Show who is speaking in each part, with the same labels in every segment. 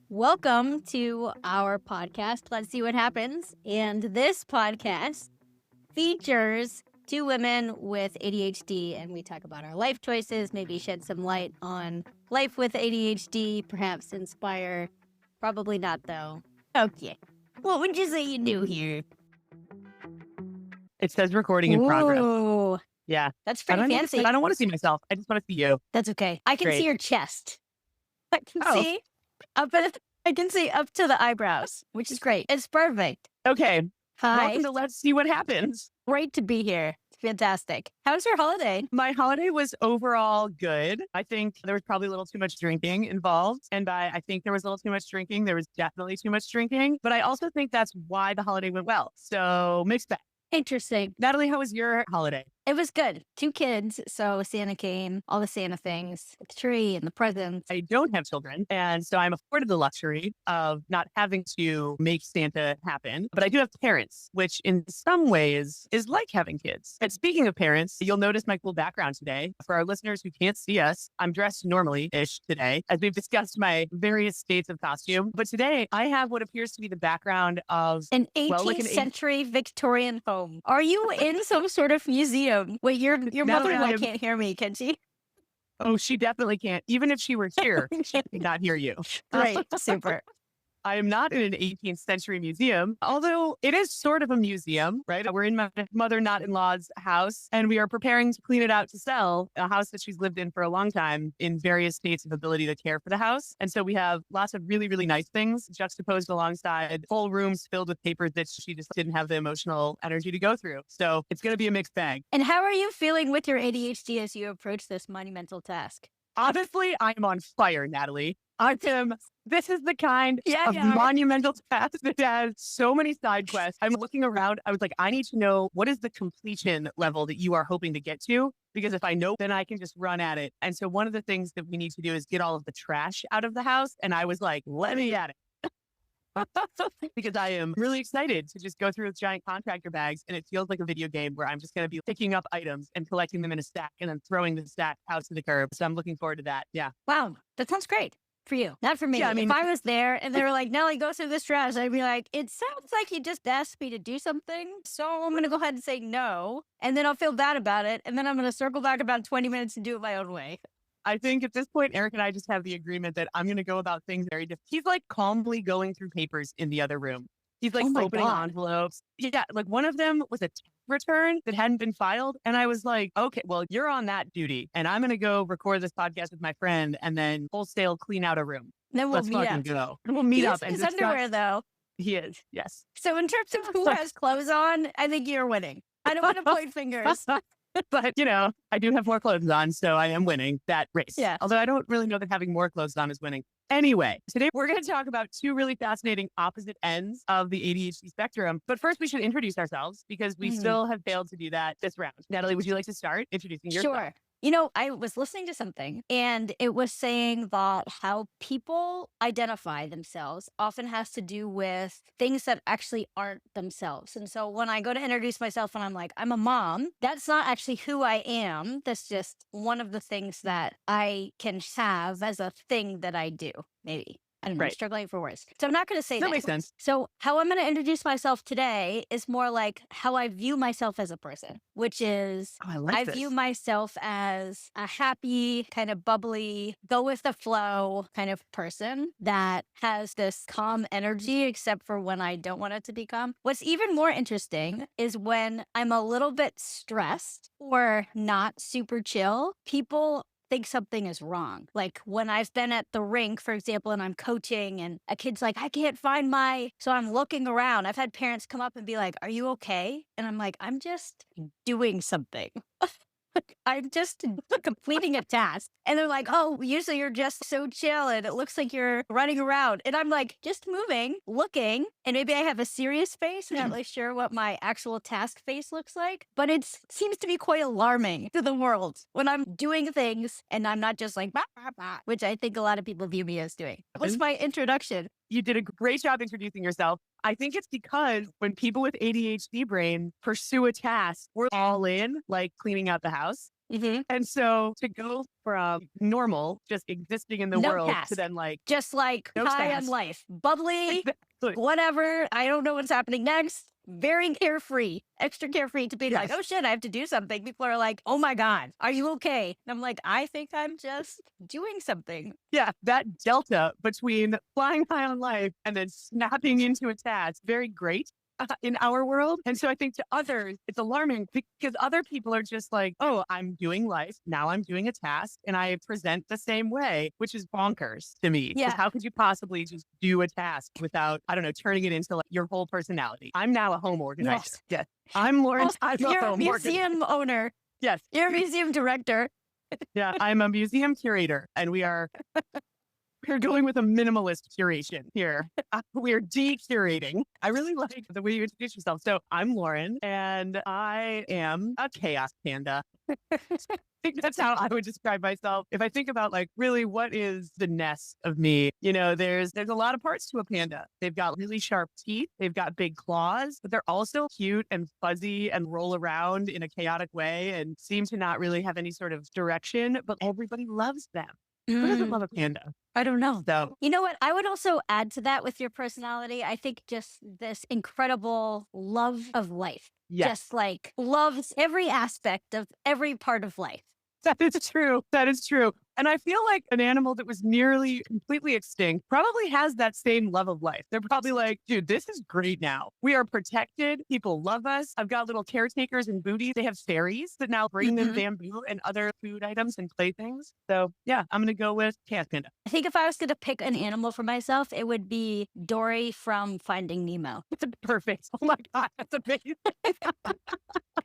Speaker 1: Welcome to our podcast. Let's see what happens. And this podcast features two women with ADHD, and we talk about our life choices, maybe shed some light on life with ADHD, perhaps inspire. Probably not, though. Okay. What would you say you do here?
Speaker 2: It says recording in progress.
Speaker 1: Ooh,
Speaker 2: Yeah.
Speaker 1: that's
Speaker 2: I
Speaker 1: pretty
Speaker 2: don't
Speaker 1: fancy.
Speaker 2: I don't want to see myself. I just want to see you.
Speaker 1: That's okay. I can
Speaker 2: Great.
Speaker 1: see your chest. I can
Speaker 2: Oh.
Speaker 1: see I can see up to the eyebrows, which is great. It's perfect.
Speaker 2: Okay.
Speaker 1: Hi.
Speaker 2: Welcome to Let's See What Happens.
Speaker 1: Great to be here. It's fantastic. How was your holiday?
Speaker 2: My holiday was overall good. I think there was probably a little too much drinking involved. And by I think there was a little too much drinking, there was definitely too much drinking. But I also think that's why the holiday went well. So mixed bag.
Speaker 1: Interesting.
Speaker 2: Natalie, how was your holiday?
Speaker 1: It was good. 2 kids, so Santa came, all the Santa things, the tree and the presents.
Speaker 2: I don't have children, and so I'm afforded the luxury of not having to make Santa happen. But I do have parents, which in some ways is like having kids. And speaking of parents, you'll notice my cool background today. For our listeners who can't see us, I'm dressed normally-ish today, as we've discussed my various states of costume. But today, I have what appears to be the background of
Speaker 1: An 18th century Victorian home. Are you in some sort of museum? Wait, your mother-in-law can't hear me, can she?
Speaker 2: Oh, she definitely can't. Even if she were here, she could not hear you.
Speaker 1: Great. Super.
Speaker 2: I am not in an 18th century museum, although it is sort of a museum, right? We're in my mother-not-in-law's house, and we are preparing to clean it out to sell, a house that she's lived in for a long time in various states of ability to care for the house. And so we have lots of really, really nice things juxtaposed alongside full rooms filled with papers that she just didn't have the emotional energy to go through. So it's going to be a mixed bag.
Speaker 1: And how are you feeling with your ADHD as you approach this monumental task?
Speaker 2: Honestly, I'm on fire, Natalie. This is the kind of monumental task that has so many side quests. I'm looking around. I was like, I need to know what is the completion level that you are hoping to get to? Because if I know, then I can just run at it. And so one of the things that we need to do is get all of the trash out of the house. And I was like, let me at it. Because I am really excited to just go through with giant contractor bags. And it feels like a video game where I'm just going to be picking up items and collecting them in a stack and then throwing the stack out to the curb. So I'm looking forward to that. Yeah.
Speaker 1: Wow. That sounds great. For you, not for me.
Speaker 2: Yeah, I mean,
Speaker 1: if I was there and they were like, Nellie, go through this trash, I'd be like, it sounds like you just asked me to do something. So I'm going to go ahead and say no. And then I'll feel bad about it. And then I'm going to circle back about 20 minutes and do it my own way.
Speaker 2: I think at this point, Eric and I just have the agreement that I'm going to go about things very different. He's like calmly going through papers in the other room. He's like opening envelopes. Yeah, like one of them was a tax return that hadn't been filed. And I was like, okay, well, you're on that duty. And I'm going to go record this podcast with my friend and then wholesale clean out a room.
Speaker 1: Then we'll meet up.
Speaker 2: Go. We'll meet up.
Speaker 1: His underwear, though.
Speaker 2: He is, yes.
Speaker 1: So in terms of who has clothes on, I think you're winning. I don't want to point fingers.
Speaker 2: But, I do have more clothes on, so I am winning that race.
Speaker 1: Yeah.
Speaker 2: Although I don't really know that having more clothes on is winning. Anyway, today we're going to talk about two really fascinating opposite ends of the ADHD spectrum. But first, we should introduce ourselves because we still have failed to do that this round. Natalie, would you like to start introducing yourself?
Speaker 1: Sure. I was listening to something and it was saying that how people identify themselves often has to do with things that actually aren't themselves. And so when I go to introduce myself and I'm like, I'm a mom, that's not actually who I am. That's just one of the things that I can have as a thing that I do, maybe. I don't know, I'm struggling for words. So I'm not going to say that.
Speaker 2: That makes sense.
Speaker 1: So how I'm going to introduce myself today is more like how I view myself as a person, which is I view myself as a happy, kind of bubbly, go with the flow kind of person that has this calm energy, except for when I don't want it to be calm. What's even more interesting is when I'm a little bit stressed or not super chill, people think something is wrong. Like when I've been at the rink, for example, and I'm coaching and a kid's like, I can't find so I'm looking around. I've had parents come up and be like, are you okay? And I'm like, I'm just doing something. I'm just completing a task. And they're like, oh, usually you're just so chill and it looks like you're running around. And I'm like, just moving, looking. And maybe I have a serious face. I'm not really sure what my actual task face looks like. But it seems to be quite alarming to the world when I'm doing things and I'm not just like, bah, bah, bah, which I think a lot of people view me as doing. What's my introduction?
Speaker 2: You did a great job introducing yourself. I think it's because when people with ADHD brain pursue a task, we're all in, like cleaning out the house. And so to go from normal, just existing in the
Speaker 1: No
Speaker 2: world to
Speaker 1: task.
Speaker 2: then like,
Speaker 1: Just like
Speaker 2: no
Speaker 1: high on
Speaker 2: task.
Speaker 1: life. Bubbly,
Speaker 2: Exactly.
Speaker 1: whatever. I don't know what's happening next. Very carefree, extra carefree to being like,
Speaker 2: Yes.
Speaker 1: oh shit, I have to do something. People are like, oh my God, are you okay? And I'm like, I think I'm just doing something.
Speaker 2: Yeah, that delta between flying high on life and then snapping into a task, very great in our world. And so I think to others, it's alarming because other people are just like, oh, I'm doing life. Now I'm doing a task and I present the same way, which is bonkers to me. Because
Speaker 1: Yeah.
Speaker 2: how could you possibly just do a task without, I don't know, turning it into like your whole personality? I'm now a home organizer. Yes. I'm Lauren. I'm
Speaker 1: You're
Speaker 2: a
Speaker 1: a
Speaker 2: home
Speaker 1: museum
Speaker 2: organizer.
Speaker 1: owner.
Speaker 2: Yes.
Speaker 1: You're a museum director.
Speaker 2: Yeah. I'm a museum curator and we're going with a minimalist curation here. We're de-curating. I really like the way you introduce yourself. So I'm Lauren, and I am a chaos panda. I think that's how I would describe myself. If I think about like really what is the nest of me, there's a lot of parts to a panda. They've got really sharp teeth. They've got big claws, but they're also cute and fuzzy and roll around in a chaotic way and seem to not really have any sort of direction, but everybody loves them. Who doesn't love a panda?
Speaker 1: I don't know.
Speaker 2: So,
Speaker 1: You know what? I would also add to that with your personality. I think just this incredible love of life.
Speaker 2: yes.
Speaker 1: Just like loves every aspect of every part of life.
Speaker 2: That is true. That is true. And I feel like an animal that was nearly completely extinct probably has that same love of life. They're probably like, dude, this is great now. We are protected. People love us. I've got little caretakers and booties. They have fairies that now bring them bamboo and other food items and playthings. So yeah, I'm going to go with chaos panda.
Speaker 1: I think if I was going to pick an animal for myself, it would be Dory from Finding Nemo.
Speaker 2: It's perfect. Oh my God, that's amazing.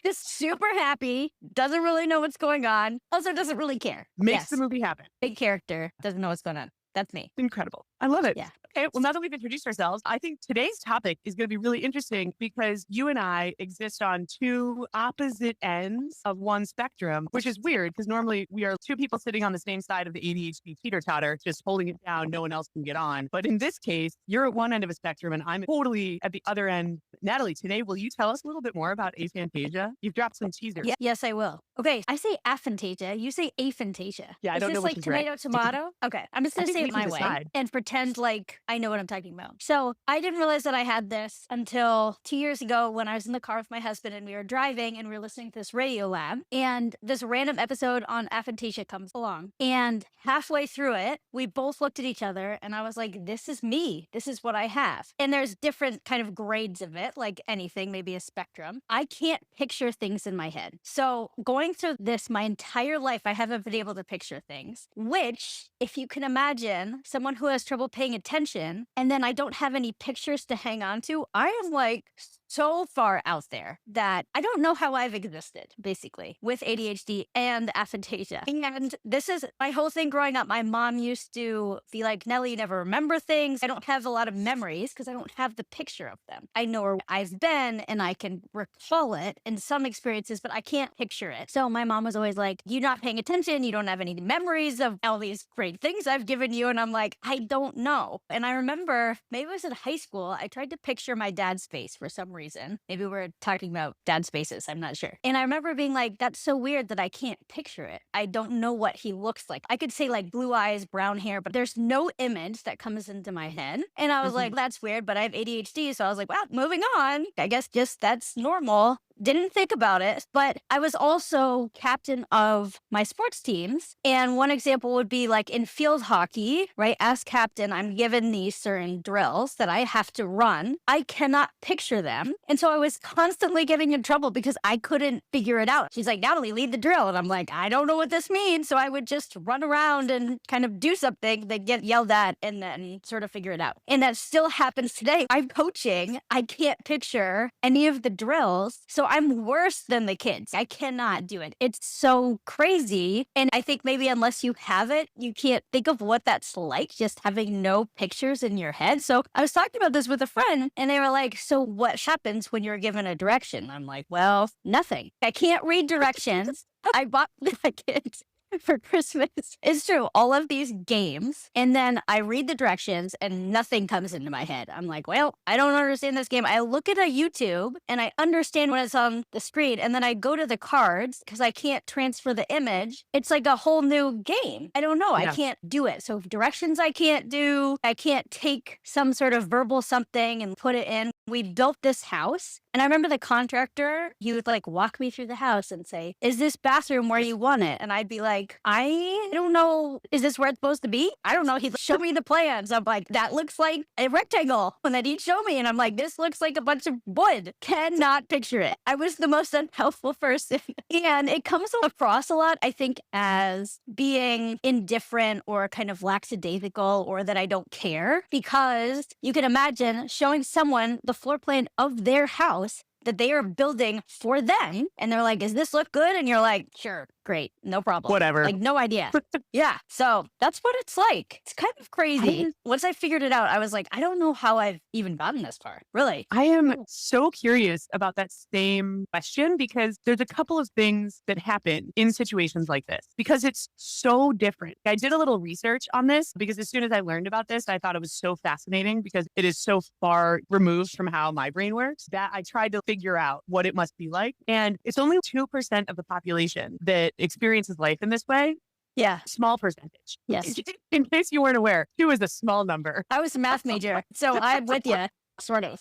Speaker 1: Just super happy, doesn't really know what's going on, also doesn't really care.
Speaker 2: Makes the movie happen.
Speaker 1: Big character, doesn't know what's going on. That's me.
Speaker 2: Incredible. I love it.
Speaker 1: Yeah.
Speaker 2: Okay. Well, now that we've introduced ourselves, I think today's topic is going to be really interesting because you and I exist on two opposite ends of one spectrum, which is weird because normally we are two people sitting on the same side of the ADHD teeter-totter, just holding it down. No one else can get on. But in this case, you're at one end of a spectrum and I'm totally at the other end. Natalie, today, will you tell us a little bit more about aphantasia? You've dropped some teasers.
Speaker 1: Yes, I will. Okay. I say aphantasia. You say aphantasia.
Speaker 2: Yeah, I don't know
Speaker 1: which
Speaker 2: is
Speaker 1: tomato,
Speaker 2: right.
Speaker 1: tomato? Okay. I'm just going to say it my way and pretend like I know what I'm talking about. So I didn't realize that I had this until 2 years ago when I was in the car with my husband and we were driving and we were listening to this radio lab and this random episode on aphantasia comes along. And halfway through it, we both looked at each other and I was like, this is me. This is what I have. And there's different kind of grades of it, like anything, maybe a spectrum. I can't picture things in my head. So going through this my entire life, I haven't been able to picture things, which if you can imagine someone who has trouble paying attention and then I don't have any pictures to hang on to, I am like so far out there that I don't know how I've existed, basically, with ADHD and aphantasia. And this is my whole thing growing up. My mom used to be like, Nellie, you never remember things. I don't have a lot of memories because I don't have the picture of them. I know where I've been and I can recall it in some experiences, but I can't picture it. So my mom was always like, you're not paying attention. You don't have any memories of all these great things I've given you. And I'm like, I don't know. And I remember maybe it was in high school. I tried to picture my dad's face for some reason. Maybe we're talking about dad's faces. I'm not sure. And I remember being like, that's so weird that I can't picture it. I don't know what he looks like. I could say like blue eyes, brown hair, but there's no image that comes into my head. And I was like, that's weird, but I have ADHD. So I was like, well, moving on. I guess just that's normal. Didn't think about it, but I was also captain of my sports teams. And one example would be like in field hockey, right? As captain, I'm given these certain drills that I have to run. I cannot picture them. And so I was constantly getting in trouble because I couldn't figure it out. She's like, Natalie, lead the drill. And I'm like, I don't know what this means. So I would just run around and kind of do something, then get yelled at and then sort of figure it out. And that still happens today. I'm coaching. I can't picture any of the drills. So I'm worse than the kids. I cannot do it. It's so crazy. And I think maybe unless you have it, you can't think of what that's like, just having no pictures in your head. So I was talking about this with a friend and they were like, so what happens when you're given a direction? I'm like, well, nothing. I can't read directions. I bought the kids. for Christmas. It's true. All of these games. And then I read the directions and nothing comes into my head. I'm like, well, I don't understand this game. I look at a YouTube and I understand when it's on the screen. And then I go to the cards because I can't transfer the image. It's like a whole new game. I don't know. I can't do it. So directions I can't do. I can't take some sort of verbal something and put it in. We built this house. And I remember the contractor, he would like walk me through the house and say, is this bathroom where you want it? And I'd be like, I don't know. Is this where it's supposed to be? I don't know. He'd show me the plans. I'm like, that looks like a rectangle. And then he'd show me and I'm like, this looks like a bunch of wood. Cannot picture it. I was the most unhelpful person. And it comes across a lot, I think, as being indifferent or kind of lackadaisical or that I don't care. Because you can imagine showing someone the floor plan of their house that they are building for them. And they're like, does this look good? And you're like, sure, great, no problem.
Speaker 2: Whatever.
Speaker 1: Like, no idea. Yeah. So that's what it's like. It's kind of crazy. Once I figured it out, I was like, I don't know how I've even gotten this far. Really.
Speaker 2: I am so curious about that same question because there's a couple of things that happen in situations like this because it's so different. I did a little research on this because as soon as I learned about this, I thought it was so fascinating because it is so far removed from how my brain works that I tried to figure out what it must be like. And it's only 2% of the population that experiences life in this way.
Speaker 1: Yeah.
Speaker 2: Small percentage.
Speaker 1: Yes.
Speaker 2: In case you weren't aware, 2 is a small number.
Speaker 1: I was a math major, so I'm with you, sort of.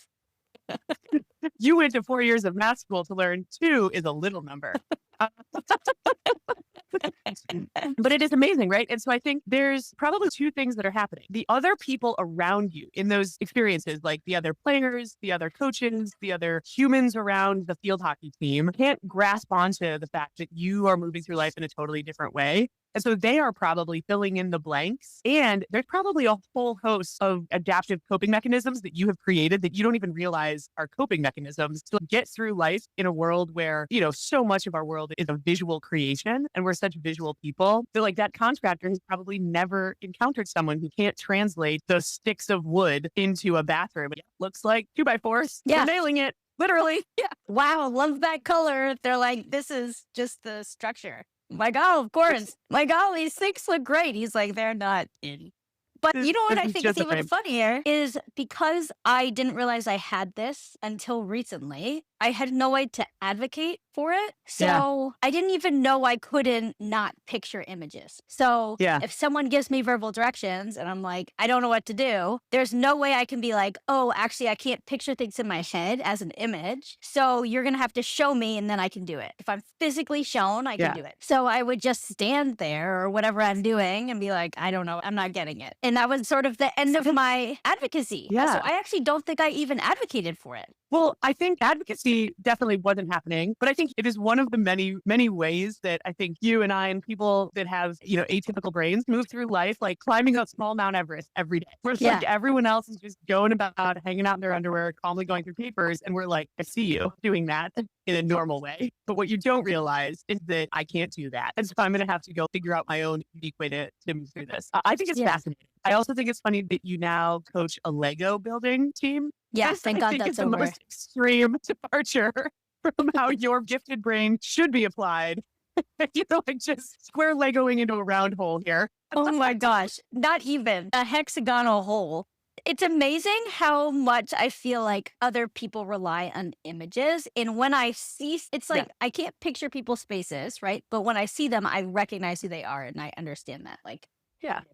Speaker 2: You went to 4 years of math school to learn 2 is a little number. But it is amazing, right? And so I think there's probably 2 things that are happening. The other people around you in those experiences, like the other players, the other coaches, the other humans around the field hockey team, can't grasp onto the fact that you are moving through life in a totally different way. And so they are probably filling in the blanks. And there's probably a whole host of adaptive coping mechanisms that you have created that you don't even realize are coping mechanisms to get through life in a world where, you know, so much of our world is a visual creation and we're such visual people. So like that contractor has probably never encountered someone who can't translate those sticks of wood into a bathroom. It looks like 2x4s.
Speaker 1: Yeah.
Speaker 2: They're nailing it. Literally.
Speaker 1: Yeah. Wow. Love that color. They're like, this is just the structure. Like, oh, of course. Like, oh, these things look great. He's like, they're not in. But you know what I think is even funnier is because I didn't realize I had this until recently, I had no way to advocate for it. So I didn't even know I couldn't not picture images. So if someone gives me verbal directions and I'm like, I don't know what to do, there's no way I can be like, oh, actually, I can't picture things in my head as an image. So you're going to have to show me and then I can do it. If I'm physically shown, I can do it. So I would just stand there or whatever I'm doing and be like, I don't know, I'm not getting it. And that was sort of the end of my advocacy.
Speaker 2: Yeah.
Speaker 1: So I actually don't think I even advocated for it.
Speaker 2: Well, I think advocacy definitely wasn't happening, but I think it is one of the many, many ways that I think you and I and people that have, you know, atypical brains move through life, like climbing a small Mount Everest every day. Where it's like everyone else is just going about, hanging out in their underwear, calmly going through papers. And we're like, I see you doing that in a normal way. But what you don't realize is that I can't do that. And so I'm going to have to go figure out my own unique way to move through this. I think it's fascinating. I also think it's funny that you now coach a Lego building team.
Speaker 1: Yes, thank God that's over.
Speaker 2: The most extreme departure from how your gifted brain should be applied. You know, like just square Legoing into a round hole here.
Speaker 1: Oh my gosh, not even a hexagonal hole. It's amazing how much I feel like other people rely on images. And when I see, it's like, I can't picture people's faces, right? But when I see them, I recognize who they are and I understand that. Like,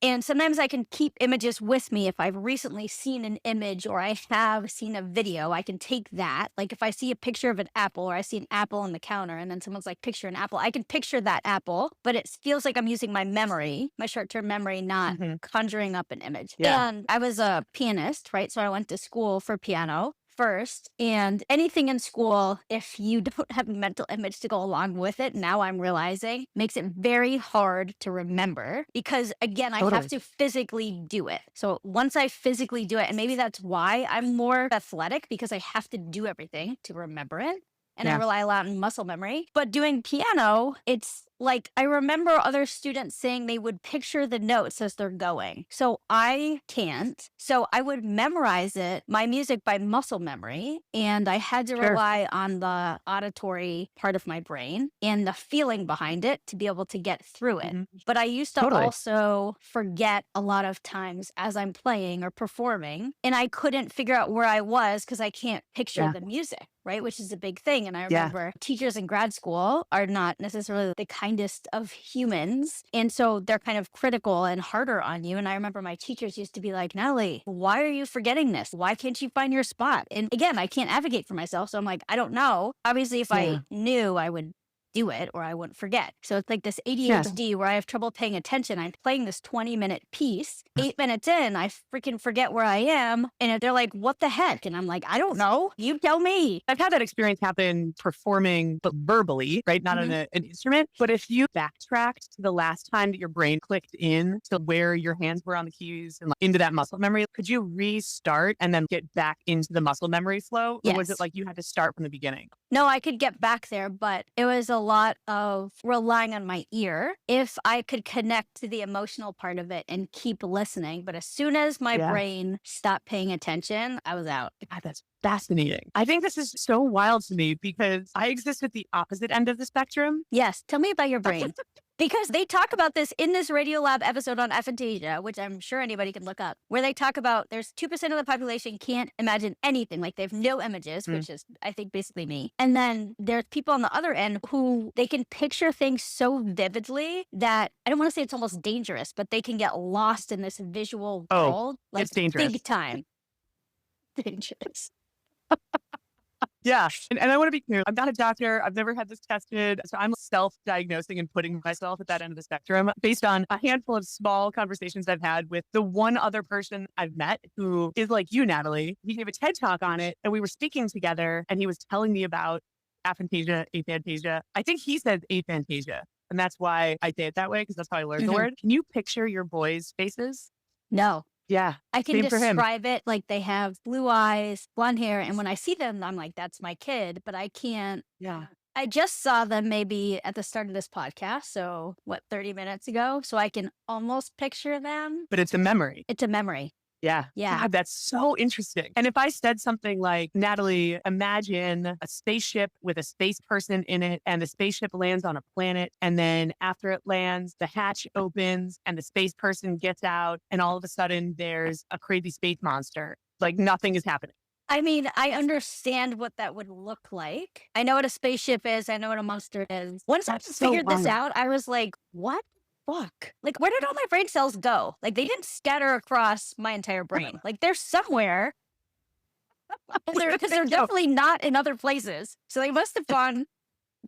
Speaker 1: and sometimes I can keep images with me. If I've recently seen an image or I have seen a video, I can take that. Like if I see a picture of an apple or I see an apple on the counter and then someone's like, picture an apple, I can picture that apple, but it feels like I'm using my memory, my short-term memory, not conjuring up an image. And I was a pianist, right? So I went to school for piano first, and anything in school, if you don't have a mental image to go along with it, now I'm realizing makes it very hard to remember because again, I have to physically do it. So once I physically do it, and maybe that's why I'm more athletic because I have to do everything to remember it. And I rely a lot on muscle memory. But doing piano, it's like, I remember other students saying they would picture the notes as they're going. So I can't. So I would memorize my music by muscle memory. And I had to
Speaker 2: Sure.
Speaker 1: rely on the auditory part of my brain and the feeling behind it to be able to get through it. But I used to
Speaker 2: Totally.
Speaker 1: also forget a lot of times as I'm playing or performing, and I couldn't figure out where I was because I can't picture the music, right? Which is a big thing. And I remember teachers in grad school are not necessarily the kindest of humans. And so they're kind of critical and harder on you. And I remember my teachers used to be like, Natalie, why are you forgetting this? Why can't you find your spot? And again, I can't advocate for myself. So I'm like, I don't know. Obviously, if I knew, I would do it or I wouldn't forget. So it's like this ADHD where I have trouble paying attention. I'm playing this 20-minute piece. 8 minutes in, I freaking forget where I am. And they're like, what the heck? And I'm like, I don't know. You tell me.
Speaker 2: I've had that experience happen performing, but verbally, right? Not on an instrument. But if you backtracked to the last time that your brain clicked in to where your hands were on the keys and into that muscle memory, could you restart and then get back into the muscle memory flow? Or was it like you had to start from the beginning?
Speaker 1: No, I could get back there, but it was a lot of relying on my ear if I could connect to the emotional part of it and keep listening. But as soon as my brain stopped paying attention, I was out.
Speaker 2: God, that's fascinating. I think this is so wild to me because I exist at the opposite end of the spectrum.
Speaker 1: Yes. Tell me about your brain. Because they talk about this in this Radiolab episode on aphantasia, which I'm sure anybody can look up, where they talk about there's 2% of the population can't imagine anything. Like they have no images, which is, I think, basically me. And then there's people on the other end who they can picture things so vividly that I don't want to say it's almost dangerous, but they can get lost in this visual world. Like
Speaker 2: it's dangerous.
Speaker 1: Big time. Dangerous.
Speaker 2: Yeah. And I want to be clear. I'm not a doctor. I've never had this tested. So I'm self-diagnosing and putting myself at that end of the spectrum based on a handful of small conversations I've had with the one other person I've met who is like you, Natalie. He gave a TED talk on it and we were speaking together and he was telling me about aphantasia. I think he said aphantasia. And that's why I say it that way because that's how I learned the word. Can you picture your boys' faces?
Speaker 1: No.
Speaker 2: Yeah.
Speaker 1: I can describe it like they have blue eyes, blonde hair. And when I see them, I'm like, that's my kid, but I can't.
Speaker 2: Yeah.
Speaker 1: I just saw them maybe at the start of this podcast. So 30 minutes ago. So I can almost picture them.
Speaker 2: But it's a memory.
Speaker 1: It's a memory.
Speaker 2: Yeah.
Speaker 1: Yeah.
Speaker 2: God, that's so interesting. And if I said something like, Natalie, imagine a spaceship with a space person in it and the spaceship lands on a planet. And then after it lands, the hatch opens and the space person gets out. And all of a sudden there's a crazy space monster. Like nothing is happening.
Speaker 1: I mean, I understand what that would look like. I know what a spaceship is. I know what a monster is. Once I figured this out, I was like, what? Fuck. Like, where did all my brain cells go? Like, they didn't scatter across my entire brain. Like, they're somewhere. Because they're definitely not in other places. So they must have gone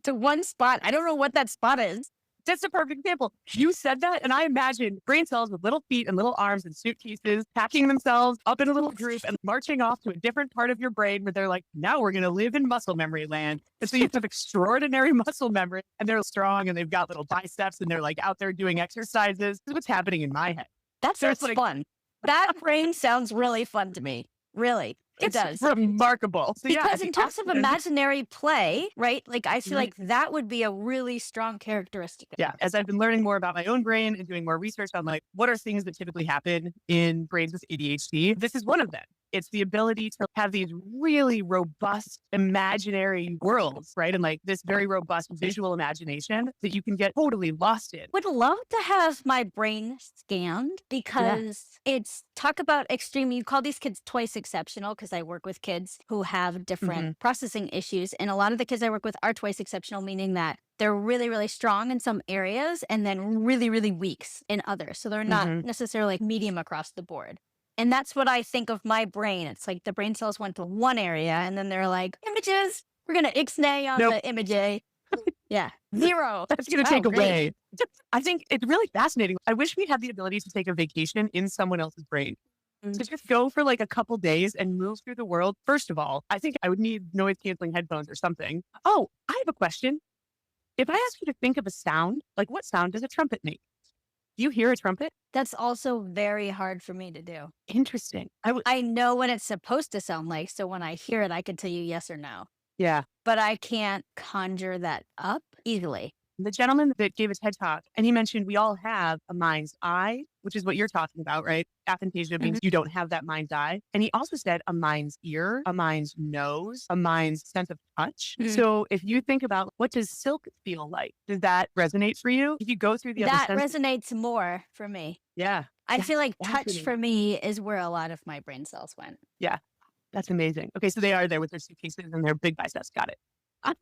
Speaker 1: to one spot. I don't know what that spot is.
Speaker 2: That's a perfect example. You said that, and I imagine brain cells with little feet and little arms and suitcases packing themselves up in a little group and marching off to a different part of your brain where they're like, now we're going to live in muscle memory land. And so you have extraordinary muscle memory, and they're strong, and they've got little biceps, and they're like out there doing exercises. This is what's happening in my head.
Speaker 1: That sounds fun. That brain sounds really fun to me. Really. It does.
Speaker 2: Remarkable. So,
Speaker 1: because in terms of imaginary play, right? Like I feel like that would be a really strong characteristic.
Speaker 2: Yeah. As I've been learning more about my own brain and doing more research on like, what are things that typically happen in brains with ADHD? This is one of them. It's the ability to have these really robust imaginary worlds, right? And like this very robust visual imagination that you can get totally lost in.
Speaker 1: Would love to have my brain scanned because it's talk about extreme. You call these kids twice exceptional because I work with kids who have different processing issues. And a lot of the kids I work with are twice exceptional, meaning that they're really, really strong in some areas and then really, really weak in others. So they're not necessarily like medium across the board. And that's what I think of my brain. It's like the brain cells went to one area and then they're like, images, we're going to ixnay on the image. Yeah. 0.
Speaker 2: That's going to take away. I think it's really fascinating. I wish we had the ability to take a vacation in someone else's brain. To just go for like a couple days and move through the world. First of all, I think I would need noise canceling headphones or something. Oh, I have a question. If I ask you to think of a sound, like what sound does a trumpet make? Do you hear a trumpet?
Speaker 1: That's also very hard for me to do.
Speaker 2: Interesting.
Speaker 1: I know what it's supposed to sound like. So when I hear it, I can tell you yes or no.
Speaker 2: Yeah.
Speaker 1: But I can't conjure that up easily.
Speaker 2: The gentleman that gave a TED talk, and he mentioned we all have a mind's eye, which is what you're talking about, right? Aphantasia means you don't have that mind's eye. And he also said a mind's ear, a mind's nose, a mind's sense of touch. So if you think about what does silk feel like, does that resonate for you? If you go through the other
Speaker 1: That
Speaker 2: senses,
Speaker 1: resonates more for me.
Speaker 2: yeah.
Speaker 1: I
Speaker 2: That's
Speaker 1: feel like touch
Speaker 2: fascinating.
Speaker 1: for me is where a lot of my brain cells went.
Speaker 2: Yeah, that's amazing. Okay, so they are there with their suitcases and their big biceps. Got it.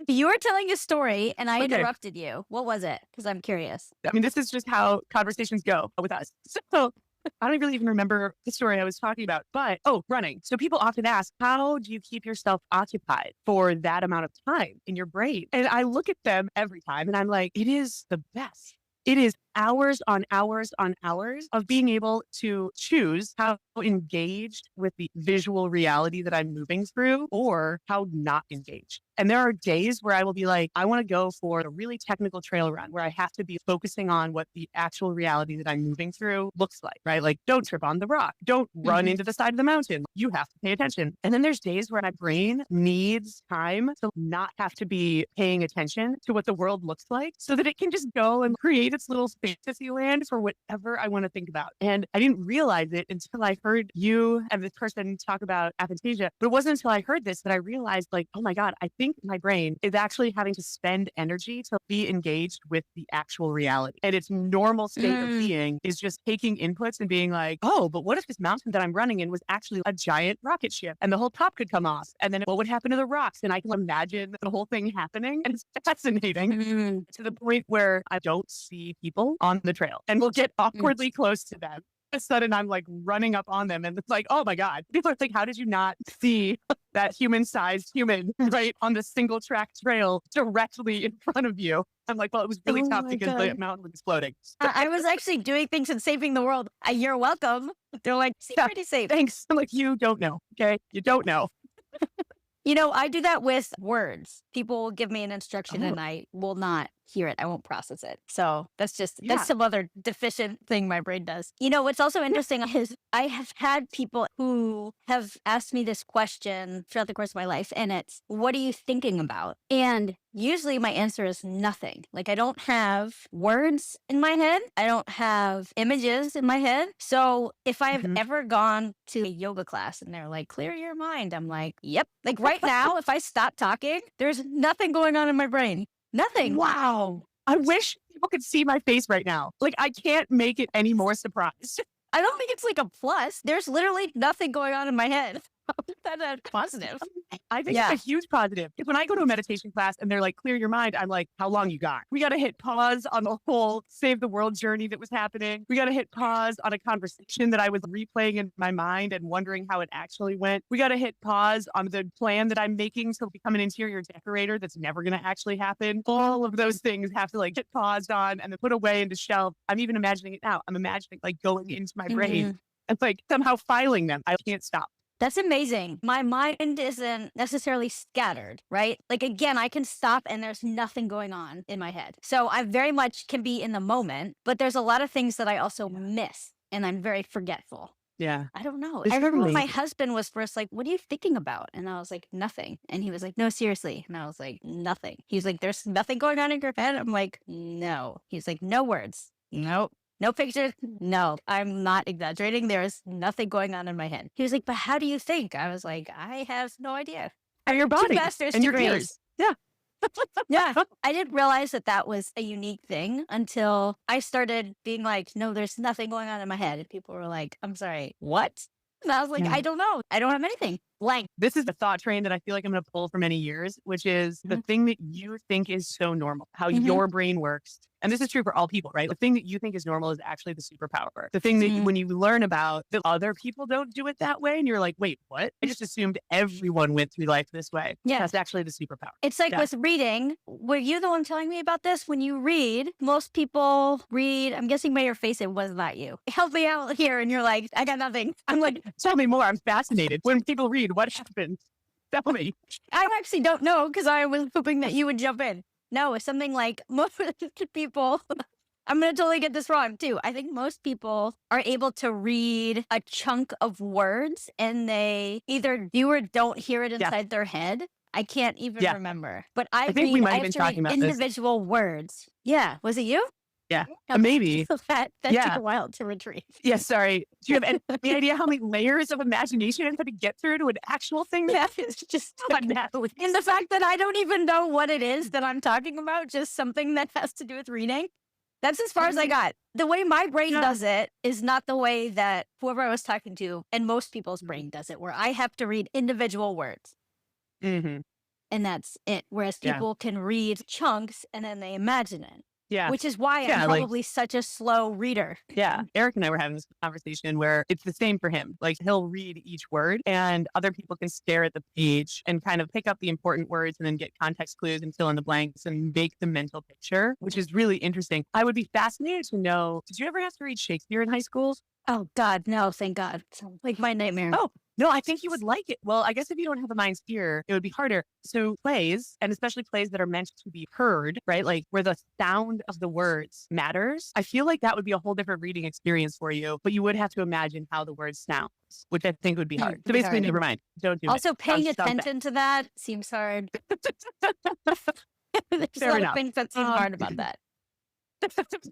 Speaker 1: You were telling a story and I
Speaker 2: Okay.
Speaker 1: interrupted you. What was it? Because I'm curious.
Speaker 2: I mean, this is just how conversations go with us. So I don't really even remember the story I was talking about, but running. So people often ask, how do you keep yourself occupied for that amount of time in your brain? And I look at them every time and I'm like, it is the best. It is hours on hours on hours of being able to choose how engaged with the visual reality that I'm moving through or how not engaged. And there are days where I will be like, I want to go for a really technical trail run where I have to be focusing on what the actual reality that I'm moving through looks like, right? Like, don't trip on the rock. Don't run into the side of the mountain. You have to pay attention. And then there's days where my brain needs time to not have to be paying attention to what the world looks like so that it can just go and create its little fantasy land for whatever I want to think about. And I didn't realize it until I heard you and this person talk about aphantasia. But it wasn't until I heard this that I realized, like, oh my God, I think my brain is actually having to spend energy to be engaged with the actual reality. And its normal state of being is just taking inputs and being like, oh, but what if this mountain that I'm running in was actually a giant rocket ship and the whole top could come off? And then what would happen to the rocks? And I can imagine the whole thing happening. And it's fascinating to the point where I don't see people on the trail and we'll get awkwardly close to them. All of a sudden I'm like running up on them and it's like, oh my God. People are like, how did you not see that human-sized human right on the single track trail directly in front of you? I'm like, well, it was really tough because the mountain was exploding.
Speaker 1: I was actually doing things and saving the world. You're welcome. They're like, pretty safe.
Speaker 2: Thanks. I'm like, you don't know. Okay. You don't know.
Speaker 1: You know, I do that with words. People will give me an instruction and I will not hear it. I won't process it. So that's some other deficient thing my brain does. You know, what's also interesting is I have had people who have asked me this question throughout the course of my life, and it's, what are you thinking about? And usually my answer is nothing. Like, I don't have words in my head. I don't have images in my head. So if I've ever gone to a yoga class and they're like, clear your mind, I'm like, yep. Like right now, if I stop talking, there's nothing going on in my brain. Nothing.
Speaker 2: Wow. I wish people could see my face right now. Like, I can't make it any more surprised.
Speaker 1: I don't think it's like a plus. There's literally nothing going on in my head. That's positive.
Speaker 2: I think it's a huge positive. Because when I go to a meditation class and they're like, clear your mind, I'm like, how long you got? We got to hit pause on the whole save the world journey that was happening. We got to hit pause on a conversation that I was replaying in my mind and wondering how it actually went. We got to hit pause on the plan that I'm making to become an interior decorator that's never going to actually happen. All of those things have to like get paused on and then put away into shelf. I'm even imagining it now. I'm imagining like going into my brain and like somehow filing them. I can't stop.
Speaker 1: That's amazing. My mind isn't necessarily scattered, right? Like, again, I can stop and there's nothing going on in my head. So I very much can be in the moment, but there's a lot of things that I also miss and I'm very forgetful.
Speaker 2: Yeah.
Speaker 1: I don't know. I remember when my husband was first like, what are you thinking about? And I was like, nothing. And he was like, no, seriously. And I was like, nothing. He's like, there's nothing going on in your head. I'm like, no. He's like, no words. Nope. No pictures? No, I'm not exaggerating. There's nothing going on in my head. He was like, but how do you think? I was like, I have no idea.
Speaker 2: And your body and your ears. Yeah.
Speaker 1: Yeah. I didn't realize that that was a unique thing until I started being like, no, there's nothing going on in my head. And people were like, I'm sorry, what? And I was like, I don't know. I don't have anything. Blank.
Speaker 2: This is the thought train that I feel like I'm going to pull for many years, which is the thing that you think is so normal, how your brain works. And this is true for all people, right? The thing that you think is normal is actually the superpower. The thing that when you learn about that other people don't do it that way, and you're like, wait, what? I just assumed everyone went through life this way. Yeah. That's actually the superpower.
Speaker 1: It's like with reading. Were you the one telling me about this? When you read, most people read, I'm guessing by your face, it was not you. Help me out here. And you're like, I got nothing. I'm like,
Speaker 2: tell me more. I'm fascinated. When people read, what happens? Tell me.
Speaker 1: I actually don't know because I was hoping that you would jump in. No, it's something like most people, I'm going to totally get this wrong too. I think most people are able to read a chunk of words and they either do or don't hear it inside their head. I can't even
Speaker 2: Yeah.
Speaker 1: remember. But
Speaker 2: I think we might have been talking about this.
Speaker 1: individual words. Yeah. Was it you?
Speaker 2: Yeah.
Speaker 1: Okay.
Speaker 2: Maybe.
Speaker 1: That
Speaker 2: Yeah.
Speaker 1: took a while to retrieve.
Speaker 2: Yeah, sorry. Do you have any idea how many layers of imagination I had to get through to an actual thing?
Speaker 1: Yeah, it's just
Speaker 2: Natalie.
Speaker 1: and the fact that I don't even know what it is that I'm talking about, just something that has to do with reading. That's as far as I got. The way my brain does it is not the way that whoever I was talking to and most people's brain does it, where I have to read individual words.
Speaker 2: Mm-hmm.
Speaker 1: And that's it. Whereas people can read chunks and then they imagine it.
Speaker 2: Yeah.
Speaker 1: Which is why I'm probably such a slow reader.
Speaker 2: Yeah. Eric and I were having this conversation where it's the same for him. Like he'll read each word and other people can stare at the page and kind of pick up the important words and then get context clues and fill in the blanks and make the mental picture, which is really interesting. I would be fascinated to know, did you ever have to read Shakespeare in high school?
Speaker 1: Oh, God, no, thank God. Sounds like my nightmare.
Speaker 2: Oh, no, I think you would like it. Well, I guess if you don't have a mind's ear, it would be harder. So plays, and especially plays that are meant to be heard, right? Like where the sound of the words matters. I feel like that would be a whole different reading experience for you, but you would have to imagine how the word sounds, which I think would be hard. So basically, never mind. Don't do it.
Speaker 1: Also, paying attention to that seems hard. There's a lot of things that seem hard about that.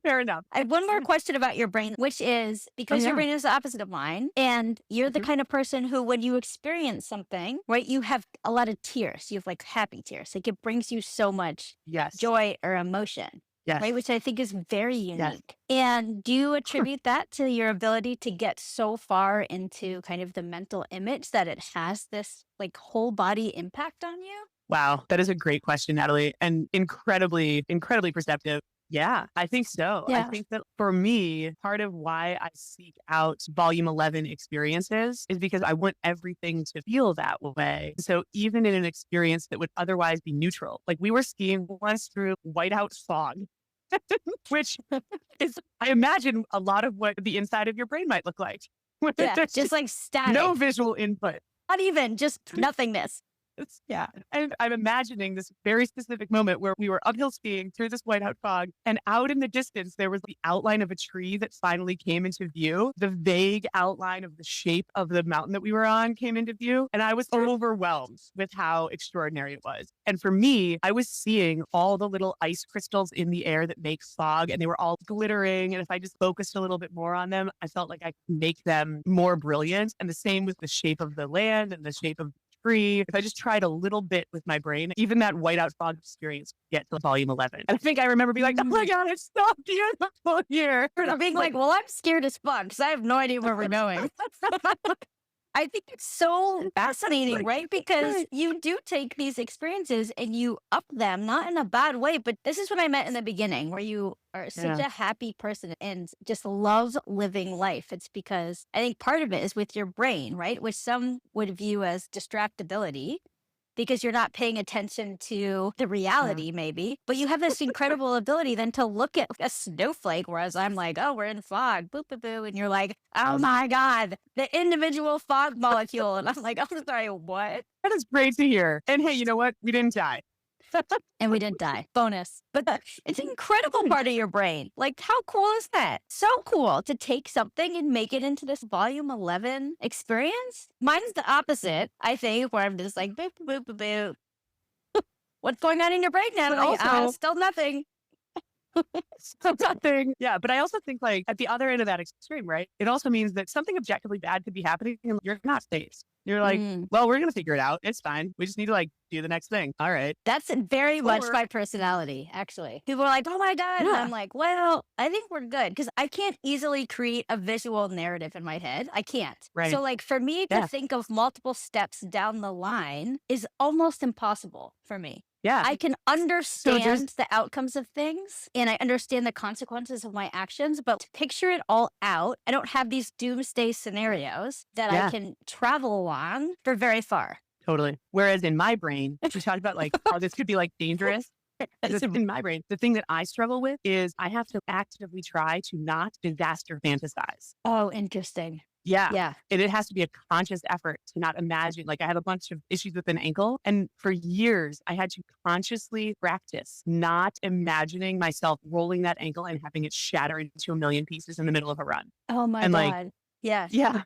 Speaker 2: Fair enough.
Speaker 1: I have one more question about your brain, which is because your brain is the opposite of mine, and you're the kind of person who, when you experience something, right, you have a lot of tears. You have like happy tears. Like it brings you so much joy or emotion.
Speaker 2: Yes.
Speaker 1: Right, which I think is very unique.
Speaker 2: Yes.
Speaker 1: And do you attribute that to your ability to get so far into kind of the mental image that it has this like whole body impact on you?
Speaker 2: Wow, that is a great question, Natalie, and incredibly perceptive. Yeah, I think so.
Speaker 1: Yeah.
Speaker 2: I think that for me, part of why I seek out volume 11 experiences is because I want everything to feel that way. So even in an experience that would otherwise be neutral, like we were skiing once through whiteout fog, which is, I imagine, a lot of what the inside of your brain might look like.
Speaker 1: Yeah, just like static.
Speaker 2: No visual input.
Speaker 1: Not even, just nothingness.
Speaker 2: Yeah. And I'm imagining this very specific moment where we were uphill skiing through this whiteout fog, and out in the distance, there was the outline of a tree that finally came into view. The vague outline of the shape of the mountain that we were on came into view. And I was overwhelmed with how extraordinary it was. And for me, I was seeing all the little ice crystals in the air that make fog, and they were all glittering. And if I just focused a little bit more on them, I felt like I could make them more brilliant. And the same with the shape of the land and the shape of free. If I just tried a little bit with my brain, even that whiteout fog experience would get to volume 11. And I think I remember being like, oh my God, it's so beautiful here.
Speaker 1: And being like, well, I'm scared as fuck because I have no idea where we're going. I think it's so fascinating, right? Because you do take these experiences and you up them, not in a bad way, but this is what I meant in the beginning, where you are such a happy person and just love living life. It's because I think part of it is with your brain, right? Which some would view as distractibility because you're not paying attention to the reality, maybe. But you have this incredible ability then to look at a snowflake, whereas I'm like, oh, we're in fog, boop, boop, boop. And you're like, oh my God, the individual fog molecule. And I'm like, oh, sorry, what?
Speaker 2: That is great to hear. And hey, you know what? We didn't die.
Speaker 1: And we didn't die. Bonus. But it's an incredible part of your brain. Like, how cool is that? So cool to take something and make it into this volume 11 experience. Mine's the opposite, I think, where I'm just like, boop, boop, boop, boop. What's going on in your brain, Natalie?
Speaker 2: Also,
Speaker 1: still nothing.
Speaker 2: Still nothing. Yeah, but I also think like at the other end of that extreme, right? It also means that something objectively bad could be happening and you're not phased. You're like, well, we're going to figure it out. It's fine. We just need to like do the next thing. All right.
Speaker 1: That's very much my personality, actually. People are like, oh my God. And I'm like, well, I think we're good because I can't easily create a visual narrative in my head. I can't.
Speaker 2: Right.
Speaker 1: So like for me to think of multiple steps down the line is almost impossible for me.
Speaker 2: Yeah.
Speaker 1: I can understand the outcomes of things and I understand the consequences of my actions, but to picture it all out, I don't have these doomsday scenarios that I can travel along for very far.
Speaker 2: Totally. Whereas in my brain, we talked about like how this could be like dangerous. In my brain, the thing that I struggle with is I have to actively try to not disaster fantasize.
Speaker 1: Oh, interesting.
Speaker 2: Yeah. And it has to be a conscious effort to not imagine. Like I have a bunch of issues with an ankle. And for years, I had to consciously practice not imagining myself rolling that ankle and having it shatter into a million pieces in the middle of a run.
Speaker 1: Oh my God.
Speaker 2: Yeah.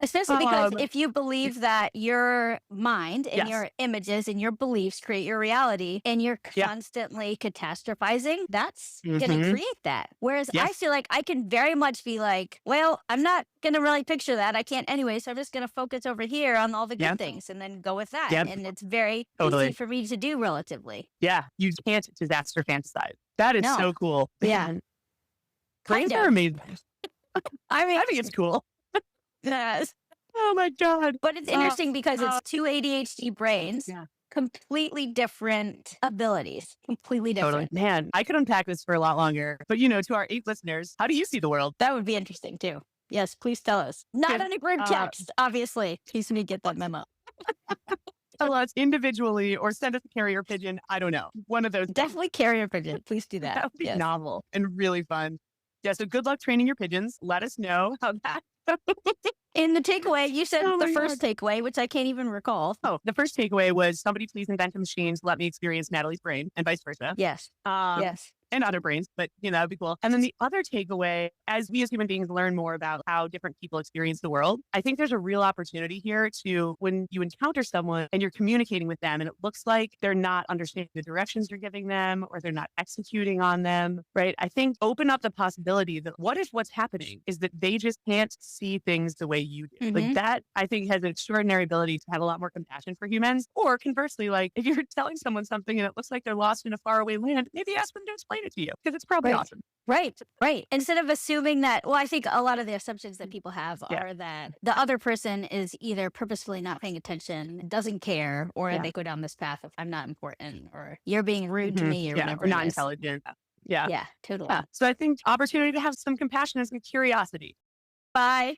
Speaker 1: Especially because if you believe that your mind and your images and your beliefs create your reality and you're constantly catastrophizing, that's going to create that. Whereas I feel like I can very much be like, well, I'm not going to really picture that. I can't anyway. So I'm just going to focus over here on all the good things and then go with that. And it's very easy for me to do relatively.
Speaker 2: Yeah. You can't disaster fantasize. That is so cool.
Speaker 1: Yeah.
Speaker 2: Brains are amazing.
Speaker 1: I mean,
Speaker 2: I think it's cool.
Speaker 1: Yes.
Speaker 2: Oh my God.
Speaker 1: But it's interesting because it's two ADHD brains, completely different abilities, completely different.
Speaker 2: Totally. Man, I could unpack this for a lot longer. But, to our 8 listeners, how do you see the world?
Speaker 1: That would be interesting too. Yes, please tell us. Not on a group text, obviously, in case we get that memo.
Speaker 2: Tell us individually or send us a carrier pigeon. I don't know. One of those.
Speaker 1: Definitely carrier pigeon. Please do that.
Speaker 2: That would be novel and really fun. Yeah, so good luck training your pigeons. Let us know how that
Speaker 1: In the takeaway, you said the first takeaway, which I can't even recall.
Speaker 2: Oh, the first takeaway was somebody please invent a machine to let me experience Natalie's brain and vice versa.
Speaker 1: Yes. Yes.
Speaker 2: And other brains, but that'd be cool. And then the other takeaway, as we as human beings learn more about how different people experience the world, I think there's a real opportunity here to, when you encounter someone and you're communicating with them and it looks like they're not understanding the directions you're giving them or they're not executing on them, right? I think open up the possibility that what if what's happening is that they just can't see things the way you do. Like that, I think has an extraordinary ability to have a lot more compassion for humans. Or conversely, like if you're telling someone something and it looks like they're lost in a faraway land, maybe ask them to explain it to you because it's probably awesome.
Speaker 1: Right. Instead of assuming that, I think a lot of the assumptions that people have are that the other person is either purposefully not paying attention, doesn't care, or they go down this path of I'm not important or you're being rude to me or whatever.
Speaker 2: Or not intelligent.
Speaker 1: Yeah, totally.
Speaker 2: So I think opportunity to have some compassion and some curiosity.
Speaker 1: Bye.